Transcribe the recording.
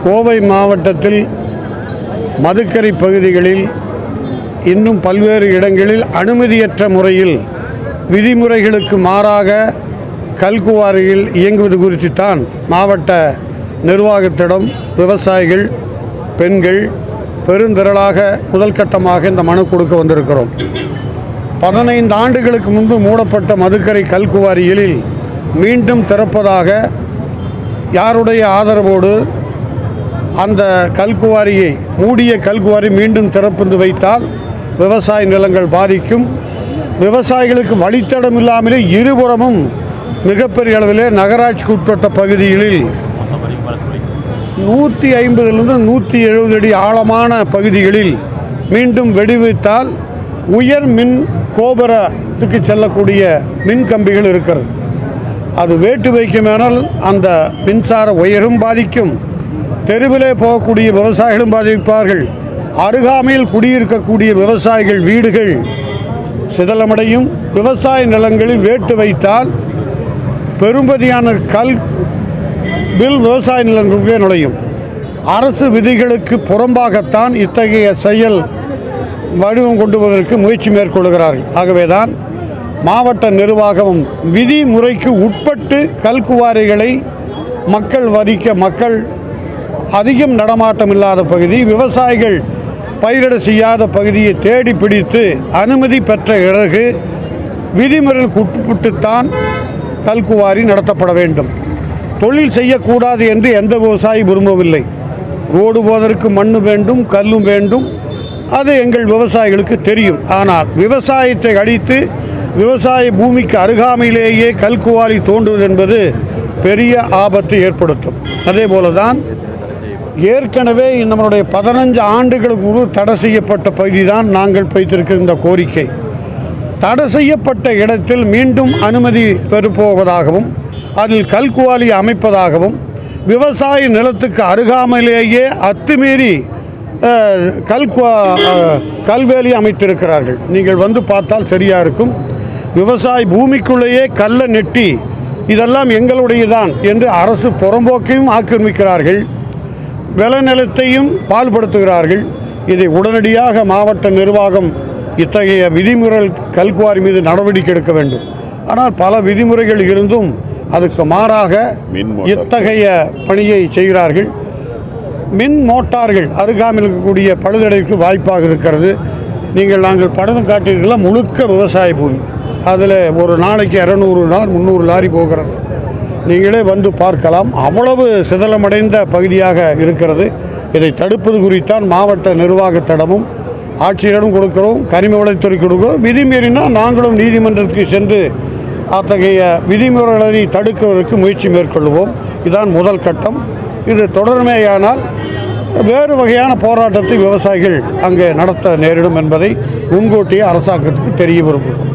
கோவை மாவட்டத்தில் மதுக்கரை பகுதிகளில் இன்னும் பல்வேறு இடங்களில் அனுமதியற்ற முறையில் விதிமுறைகளுக்கு மாறாக கல்குவாரியில் இயங்குவது குறித்து தான் மாவட்ட நிர்வாகத்திடம் விவசாயிகள், பெண்கள் பெருந்திரளாக முதல் கட்டமாக இந்த மனு கொடுக்க வந்திருக்கிறோம். 15 ஆண்டுகளுக்கு முன்பு மூடப்பட்ட மதுக்கரை கல்குவாரிகளில் மீண்டும் திறப்பதாக யாருடைய ஆதரவோடு அந்த கல்குவாரியை மூடிய கல்குவாரி மீண்டும் திறந்து வைத்தால் விவசாய நிலங்கள் பாதிக்கும். விவசாயிகளுக்கு வழித்தடம் இல்லாமலே இருபுறமும் மிகப்பெரிய அளவிலே நகராட்சிக்கு உட்பட்ட பகுதிகளில் 150லிருந்து 170 அடி ஆழமான பகுதிகளில் மீண்டும் வெடிவித்தால் உயர் மின் கோபுரத்துக்கு செல்லக்கூடிய மின் கம்பிகள் இருக்கிறது. அது வேட்டு வைக்குமானால் அந்த மின்சார உயரும் பாதிக்கும், தெருவிலே போகக்கூடிய விவசாயிகளும் பாதிப்பார்கள். அருகாமையில் குடியிருக்கக்கூடிய விவசாயிகள் வீடுகள் சிதலமடையும். விவசாய நிலங்களில் வேட்டு வைத்தால் பெரும்பதியான கல் வில் விவசாய நிலங்களுக்கே நுழையும். அரசு விதிகளுக்கு புறம்பாகத்தான் இத்தகைய செயல் வடிவம் கொண்டு வருவதற்கு முயற்சி மேற்கொள்கிறார்கள். ஆகவேதான் மாவட்ட நிர்வாகம் விதிமுறைக்கு உட்பட்டு கல்குவாரிகளை மக்கள் அதிகம் நடமாட்டம் இல்லாத பகுதி, விவசாயிகள் பயிரிட செய்யாத பகுதியை தேடி பிடித்து அனுமதி பெற்ற பிறகு விதிமுறைகளுக்கு உட்பட்டுத்தான் கல்குவாரி நடத்தப்பட வேண்டும். தொழில் செய்யக்கூடாது என்று எந்த விவசாயி விரும்பவில்லை. ரோடு போவதற்கு மண் வேண்டும், கல்லும் வேண்டும், அது எங்கள் விவசாயிகளுக்கு தெரியும். ஆனால் விவசாயத்தை அழித்து விவசாய பூமிக்கு அருகாமையிலேயே கல்குவாரி தோன்றுவது என்பது பெரிய ஆபத்தை ஏற்படுத்தும். அதே போல தான் ஏற்கனவே நம்மளுடைய 15 ஆண்டுகளுக்கு முன்பு தடை செய்யப்பட்ட பகுதி தான் நாங்கள் வைத்திருக்கிற இந்த கோரிக்கை. தடை செய்யப்பட்ட இடத்தில் மீண்டும் அனுமதி பெறப்போவதாகவும் அதில் கல்குவாரி அமைப்பதாகவும் விவசாய நிலத்துக்கு அருகாமையிலேயே அத்துமீறி கல்வேலி அமைத்திருக்கிறார்கள். நீங்கள் வந்து பார்த்தால் சரியாக இருக்கும். விவசாய பூமிக்குள்ளேயே கல்லை நெட்டி இதெல்லாம் எங்களுடையதான் என்று அரசு புறம்போக்கையும் ஆக்கிரமிக்கிறார்கள், விளைநிலத்தையும் பால்படுத்துகிறார்கள். இதை உடனடியாக மாவட்ட நிர்வாகம் இத்தகைய விதிமுறை கல்குவாரி மீது நடவடிக்கை எடுக்க வேண்டும். ஆனால் பல விதிமுறைகள் இருந்தும் அதுக்கு மாறாக இத்தகைய பணியை செய்கிறார்கள். மின் மோட்டார்கள் அருகாமையில் இருக்கக்கூடிய பழுதடைக்கு வாய்ப்பாக இருக்கிறது. நாங்கள் படம் காட்டியிருக்கல முழுக்க விவசாய பூமி. அதில் ஒரு நாளைக்கு 200-300 லாரி போகிறது. நீங்களே வந்து பார்க்கலாம். அவ்வளவு சிதலமடைந்த பகுதியாக இருக்கிறது. இதை தடுப்பது குறித்தான் மாவட்ட நிர்வாகத்திடமும் ஆட்சியரிடம் கொடுக்கிறோம், கனிம வளத்துறை கொடுக்கிறோம். விதிமீறினால் நாங்களும் நீதிமன்றத்துக்கு சென்று அத்தகைய விதிமுறைகளை தடுக்குவதற்கு முயற்சி மேற்கொள்வோம். இதுதான் முதல் கட்டம். இது தொடர்மையானால் வேறு வகையான போராட்டத்தை விவசாயிகள் அங்கே நடத்த நேரிடும் என்பதை முன்கூட்டியே அரசாங்கத்துக்கு தெரிய விரும்புகிறோம்.